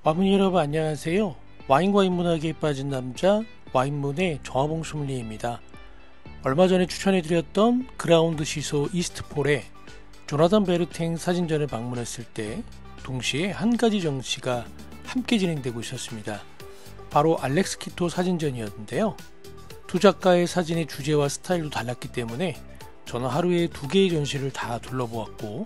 와문이 여러분 안녕하세요. 와인과 인문학에 빠진 남자 와인문의 정화봉 소믈리에입니다. 얼마 전에 추천해드렸던 그라운드 시소 이스트폴에 조나단 베르탱 사진전을 방문했을 때 동시에 한 가지 전시가 함께 진행되고 있었습니다. 바로 알렉스 키토 사진전이었는데요. 두 작가의 사진의 주제와 스타일도 달랐기 때문에 저는 하루에 두 개의 전시를 다 둘러보았고,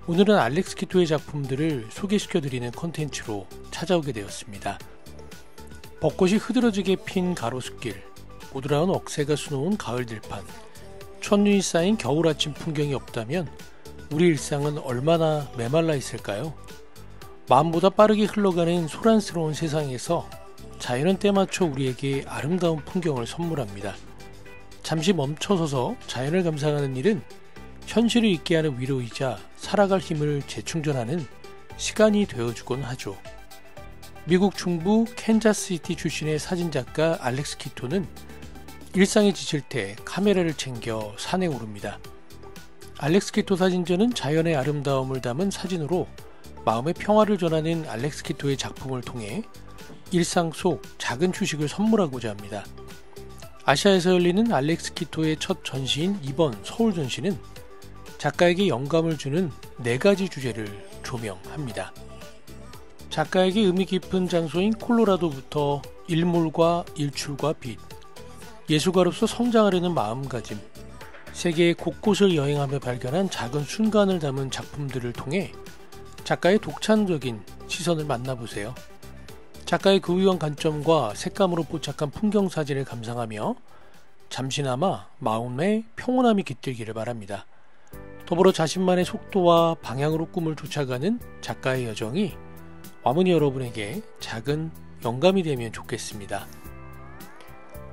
오늘은 알렉스 키토의 작품들을 소개시켜드리는 컨텐츠로 찾아오게 되었습니다. 벚꽃이 흐드러지게 핀 가로수길, 오드라운 억새가 수놓은 가을 들판, 첫눈이 쌓인 겨울 아침 풍경이 없다면 우리 일상은 얼마나 메말라 있을까요? 마음보다 빠르게 흘러가는 소란스러운 세상에서 자연은 때맞춰 우리에게 아름다운 풍경을 선물합니다. 잠시 멈춰서서 자연을 감상하는 일은 현실을 잊게 하는 위로이자 살아갈 힘을 재충전하는 시간이 되어주곤 하죠. 미국 중부 캔자스시티 출신의 사진작가 알렉스 키토는 일상에 지칠 때 카메라를 챙겨 산에 오릅니다. 알렉스 키토 사진전은 자연의 아름다움을 담은 사진으로 마음의 평화를 전하는 알렉스 키토의 작품을 통해 일상 속 작은 휴식을 선물하고자 합니다. 아시아에서 열리는 알렉스 키토의 첫 전시인 이번 서울 전시는 작가에게 영감을 주는 4가지 주제를 조명합니다. 작가에게 의미 깊은 장소인 콜로라도부터 일몰과 일출과 빛, 예술가로서 성장하려는 마음가짐, 세계 곳곳을 여행하며 발견한 작은 순간을 담은 작품들을 통해 작가의 독창적인 시선을 만나보세요. 작가의 고유한 관점과 색감으로 포착한 풍경 사진을 감상하며 잠시나마 마음의 평온함이 깃들기를 바랍니다. 더불어 자신만의 속도와 방향으로 꿈을 쫓아가는 작가의 여정이 와문이 여러분에게 작은 영감이 되면 좋겠습니다.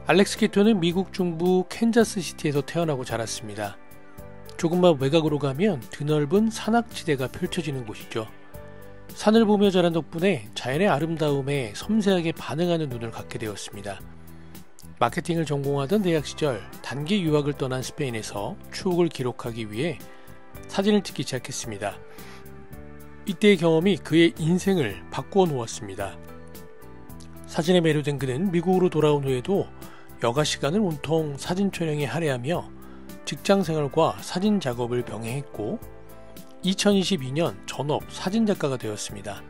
알렉스 키토는 미국 중부 캔자스시티에서 태어나고 자랐습니다. 조금만 외곽으로 가면 드넓은 산악지대가 펼쳐지는 곳이죠. 산을 보며 자란 덕분에 자연의 아름다움에 섬세하게 반응하는 눈을 갖게 되었습니다. 마케팅을 전공하던 대학 시절 단기 유학을 떠난 스페인에서 추억을 기록하기 위해 사진을 찍기 시작했습니다. 이때의 경험이 그의 인생을 바꾸어 놓았습니다. 사진에 매료된 그는 미국으로 돌아온 후에도 여가 시간을 온통 사진 촬영에 할애하며 직장 생활과 사진 작업을 병행했고 2022년 전업 사진작가가 되었습니다.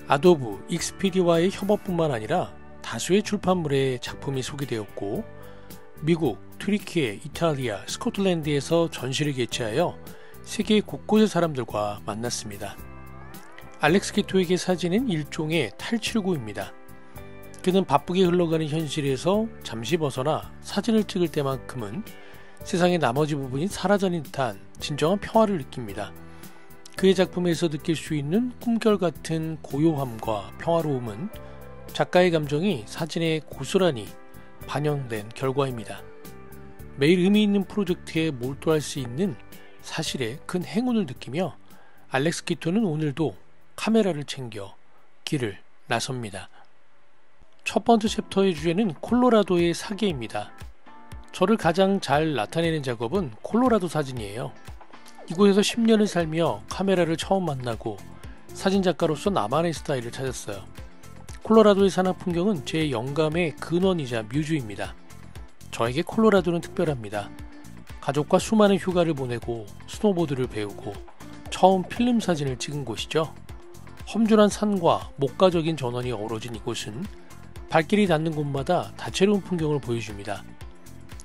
아도브, 익스피디와의 협업뿐만 아니라 다수의 출판물에 작품이 소개되었고 미국, 튀르키예, 이탈리아, 스코틀랜드에서 전시를 개최하여 세계 곳곳의 사람들과 만났습니다. 알렉스 키토에게 사진은 일종의 탈출구입니다. 그는 바쁘게 흘러가는 현실에서 잠시 벗어나 사진을 찍을 때만큼은 세상의 나머지 부분이 사라져는 듯한 진정한 평화를 느낍니다. 그의 작품에서 느낄 수 있는 꿈결같은 고요함과 평화로움은 작가의 감정이 사진에 고스란히 반영된 결과입니다. 매일 의미 있는 프로젝트에 몰두할 수 있는 사실에 큰 행운을 느끼며 알렉스 키토는 오늘도 카메라를 챙겨 길을 나섭니다. 첫 번째 챕터의 주제는 콜로라도의 사계입니다. 저를 가장 잘 나타내는 작업은 콜로라도 사진이에요. 이곳에서 10년을 살며 카메라를 처음 만나고 사진작가로서 나만의 스타일을 찾았어요. 콜로라도의 산악 풍경은 제 영감의 근원이자 뮤즈입니다. 저에게 콜로라도는 특별합니다. 가족과 수많은 휴가를 보내고 스노보드를 배우고 처음 필름 사진을 찍은 곳이죠. 험준한 산과 목가적인 전원이 어우러진 이곳은 발길이 닿는 곳마다 다채로운 풍경을 보여줍니다.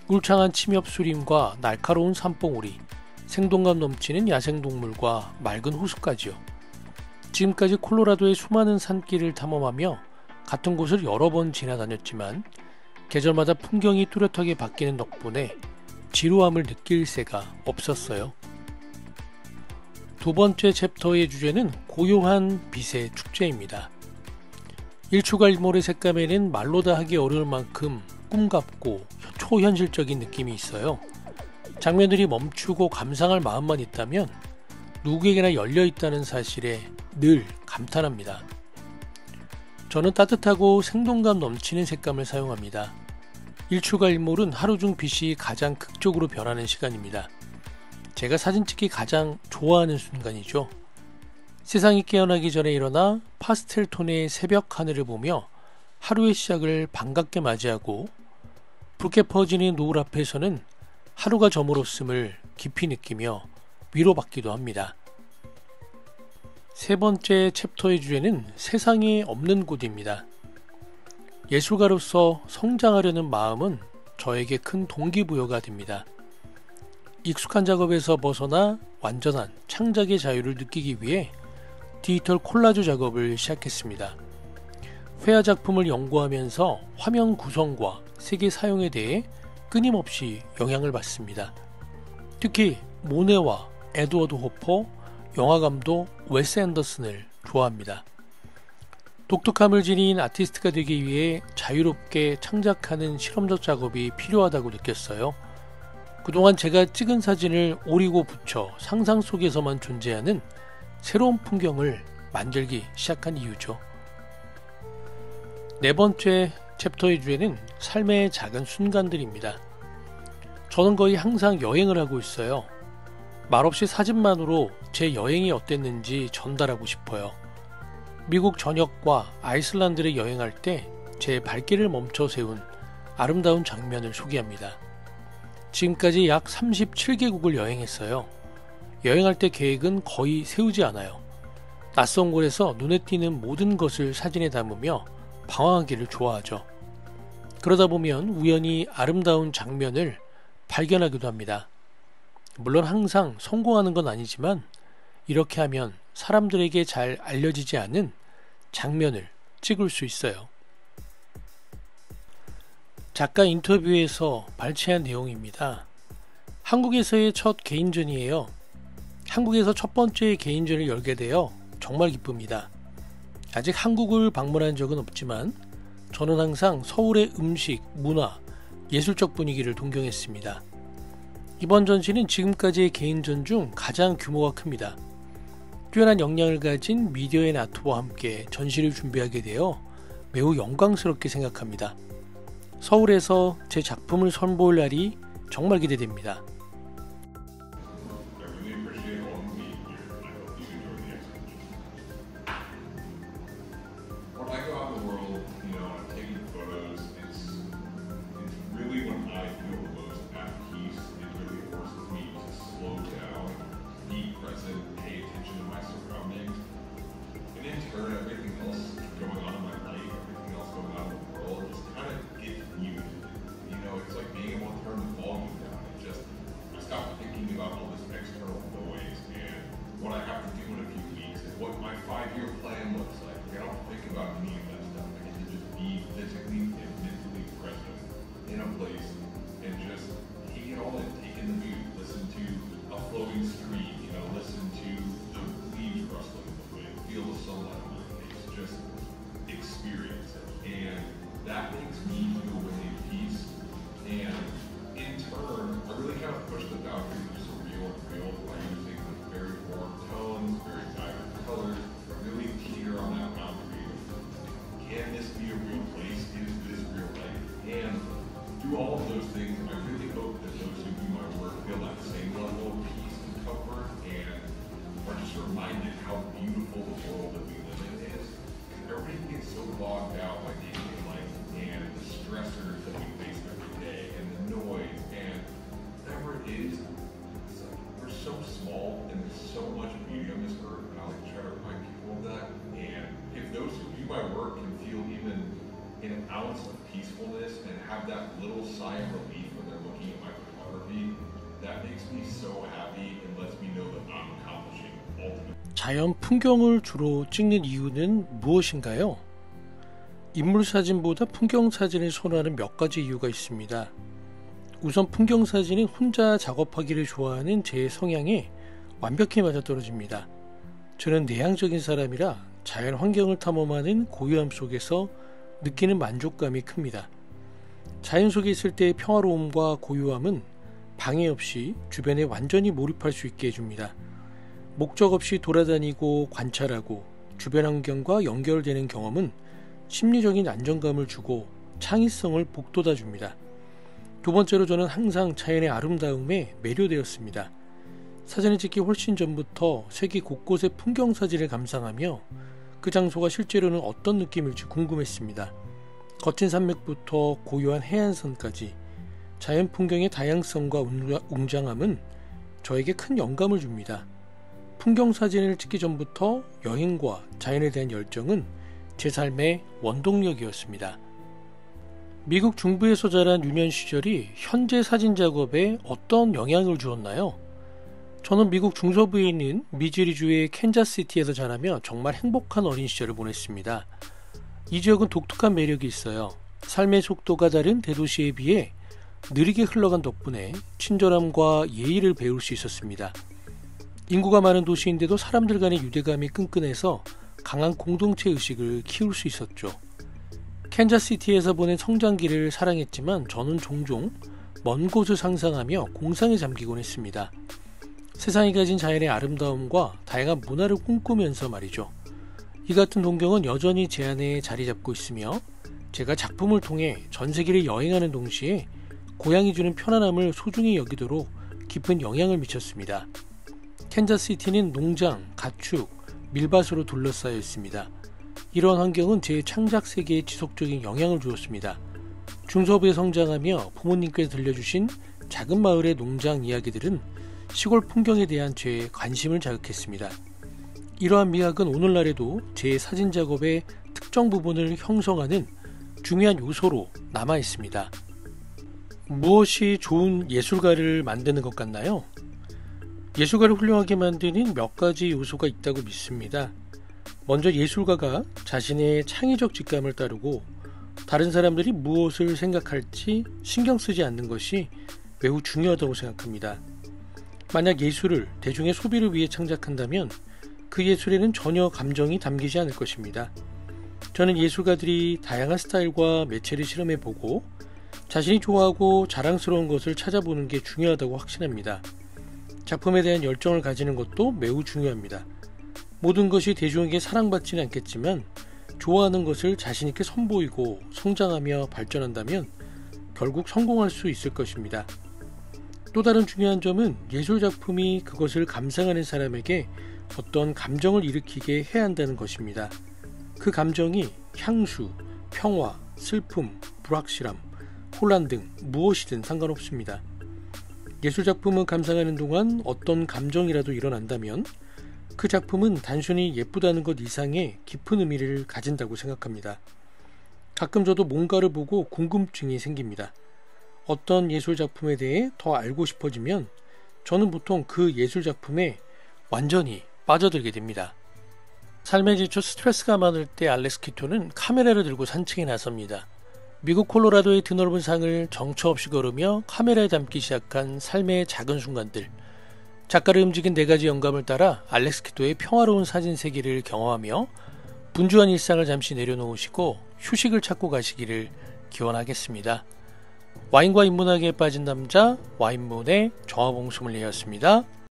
울창한 침엽 수림과 날카로운 산봉우리, 생동감 넘치는 야생동물과 맑은 호수까지요. 지금까지 콜로라도의 수많은 산길을 탐험하며 같은 곳을 여러 번 지나다녔지만 계절마다 풍경이 뚜렷하게 바뀌는 덕분에 지루함을 느낄 새가 없었어요. 두 번째 챕터의 주제는 고요한 빛의 축제입니다. 일출과 일몰의 색감에는 말로 다 하기 어려울 만큼 꿈같고 초현실적인 느낌이 있어요. 장면들이 멈추고 감상할 마음만 있다면 누구에게나 열려있다는 사실에 늘 감탄합니다. 저는 따뜻하고 생동감 넘치는 색감을 사용합니다. 일출과 일몰은 하루 중 빛이 가장 극적으로 변하는 시간입니다. 제가 사진 찍기 가장 좋아하는 순간이죠. 세상이 깨어나기 전에 일어나 파스텔 톤의 새벽 하늘을 보며 하루의 시작을 반갑게 맞이하고 붉게 퍼지는 노을 앞에서는 하루가 저물었음을 깊이 느끼며 위로받기도 합니다. 세 번째 챕터의 주제는 세상에 없는 곳입니다. 예술가로서 성장하려는 마음은 저에게 큰 동기부여가 됩니다. 익숙한 작업에서 벗어나 완전한 창작의 자유를 느끼기 위해 디지털 콜라주 작업을 시작했습니다. 회화 작품을 연구하면서 화면 구성과 색의 사용에 대해 끊임없이 영향을 받습니다. 특히 모네와 에드워드 호퍼, 영화감독 웨스 앤더슨을 좋아합니다. 독특함을 지닌 아티스트가 되기 위해 자유롭게 창작하는 실험적 작업이 필요하다고 느꼈어요. 그동안 제가 찍은 사진을 오리고 붙여 상상 속에서만 존재하는 새로운 풍경을 만들기 시작한 이유죠. 네 번째 챕터의 주제는 삶의 작은 순간들입니다. 저는 거의 항상 여행을 하고 있어요. 말없이 사진만으로 제 여행이 어땠는지 전달하고 싶어요. 미국 전역과 아이슬란드를 여행할 때 제 발길을 멈춰 세운 아름다운 장면을 소개합니다. 지금까지 약 37개국을 여행했어요. 여행할 때 계획은 거의 세우지 않아요. 낯선 곳에서 눈에 띄는 모든 것을 사진에 담으며 방황하기를 좋아하죠. 그러다 보면 우연히 아름다운 장면을 발견하기도 합니다. 물론 항상 성공하는 건 아니지만 이렇게 하면 사람들에게 잘 알려지지 않은 장면을 찍을 수 있어요. 작가 인터뷰에서 발췌한 내용입니다. 한국에서의 첫 개인전이에요. 한국에서 첫 번째 개인전을 열게 되어 정말 기쁩니다. 아직 한국을 방문한 적은 없지만 저는 항상 서울의 음식, 문화, 예술적 분위기를 동경했습니다. 이번 전시는 지금까지의 개인전 중 가장 규모가 큽니다. 뛰어난 역량을 가진 미디어 앤 아트와 함께 전시를 준비하게 되어 매우 영광스럽게 생각합니다. 서울에서 제 작품을 선보일 날이 정말 기대됩니다. Through all of those things, I really hope that those who view my work feel that same level of peace and comfort and are just reminded how beautiful the world that we live in is. Because everybody gets so bogged out by day-to-day life and the stressors that we face every day and the noise and whatever it is, it's like we're so small and there's so much beauty on this earth, and I like to try to remind people of that. And if those who view my work can feel even an ounce of peacefulness and have that little sigh of relief when they're looking at my photography, that makes me so happy and lets me know that I'm accomplishing ultimate. 자연 풍경을 주로 찍는 이유는 무엇인가요? 인물 사진보다 풍경 사진을 선호하는 몇 가지 이유가 있습니다. 우선 풍경 사진은 혼자 작업하기를 좋아하는 제 성향에 완벽히 맞아떨어집니다. 저는 내향적인 사람이라 자연 환경을 탐험하는 고요함 속에서 느끼는 만족감이 큽니다. 자연 속에 있을 때의 평화로움과 고요함은 방해 없이 주변에 완전히 몰입할 수 있게 해줍니다. 목적 없이 돌아다니고 관찰하고 주변 환경과 연결되는 경험은 심리적인 안정감을 주고 창의성을 북돋아줍니다. 두 번째로 저는 항상 자연의 아름다움에 매료되었습니다. 사진을 찍기 훨씬 전부터 세계 곳곳의 풍경 사진을 감상하며 그 장소가 실제로는 어떤 느낌일지 궁금했습니다. 거친 산맥부터 고요한 해안선까지 자연 풍경의 다양성과 웅장함은 저에게 큰 영감을 줍니다. 풍경 사진을 찍기 전부터 여행과 자연에 대한 열정은 제 삶의 원동력이었습니다. 미국 중부에서 자란 유년 시절이 현재 사진 작업에 어떤 영향을 주었나요? 저는 미국 중서부에 있는 미즈리주의 캔자스시티에서 자라며 정말 행복한 어린 시절을 보냈습니다. 이 지역은 독특한 매력이 있어요. 삶의 속도가 다른 대도시에 비해 느리게 흘러간 덕분에 친절함과 예의를 배울 수 있었습니다. 인구가 많은 도시인데도 사람들 간의 유대감이 끈끈해서 강한 공동체 의식을 키울 수 있었죠. 캔자스시티에서 보낸 성장기를 사랑했지만 저는 종종 먼 곳을 상상하며 공상에 잠기곤 했습니다. 세상이 가진 자연의 아름다움과 다양한 문화를 꿈꾸면서 말이죠. 이 같은 동경은 여전히 제 안에 자리 잡고 있으며 제가 작품을 통해 전 세계를 여행하는 동시에 고향이 주는 편안함을 소중히 여기도록 깊은 영향을 미쳤습니다. 캔자스시티는 농장, 가축, 밀밭으로 둘러싸여 있습니다. 이러한 환경은 제 창작 세계에 지속적인 영향을 주었습니다. 중서부에 성장하며 부모님께서 들려주신 작은 마을의 농장 이야기들은 시골 풍경에 대한 제 관심을 자극했습니다. 이러한 미학은 오늘날에도 제 사진 작업의 특정 부분을 형성하는 중요한 요소로 남아 있습니다. 무엇이 좋은 예술가를 만드는 것 같나요? 예술가를 훌륭하게 만드는 몇 가지 요소가 있다고 믿습니다. 먼저 예술가가 자신의 창의적 직감을 따르고 다른 사람들이 무엇을 생각할지 신경 쓰지 않는 것이 매우 중요하다고 생각합니다. 만약 예술을 대중의 소비를 위해 창작한다면 그 예술에는 전혀 감정이 담기지 않을 것입니다. 저는 예술가들이 다양한 스타일과 매체를 실험해보고 자신이 좋아하고 자랑스러운 것을 찾아보는 게 중요하다고 확신합니다. 작품에 대한 열정을 가지는 것도 매우 중요합니다. 모든 것이 대중에게 사랑받지는 않겠지만 좋아하는 것을 자신있게 선보이고 성장하며 발전한다면 결국 성공할 수 있을 것입니다. 또 다른 중요한 점은 예술작품이 그것을 감상하는 사람에게 어떤 감정을 일으키게 해야 한다는 것입니다. 그 감정이 향수, 평화, 슬픔, 불확실함, 혼란 등 무엇이든 상관없습니다. 예술작품을 감상하는 동안 어떤 감정이라도 일어난다면 그 작품은 단순히 예쁘다는 것 이상의 깊은 의미를 가진다고 생각합니다. 가끔 저도 뭔가를 보고 궁금증이 생깁니다. 어떤 예술작품에 대해 더 알고 싶어지면 저는 보통 그 예술작품에 완전히 빠져들게 됩니다. 삶에 지쳐 스트레스가 많을 때 알렉스 키토는 카메라를 들고 산책에 나섭니다. 미국 콜로라도의 드넓은 상을 정처 없이 걸으며 카메라에 담기 시작한 삶의 작은 순간들. 작가를 움직인 4가지 영감을 따라 알렉스 키토의 평화로운 사진 세계를 경험하며 분주한 일상을 잠시 내려놓으시고 휴식을 찾고 가시기를 기원하겠습니다. 와인과 인문학에 빠진 남자 와인문의 정화봉 소믈리에였습니다.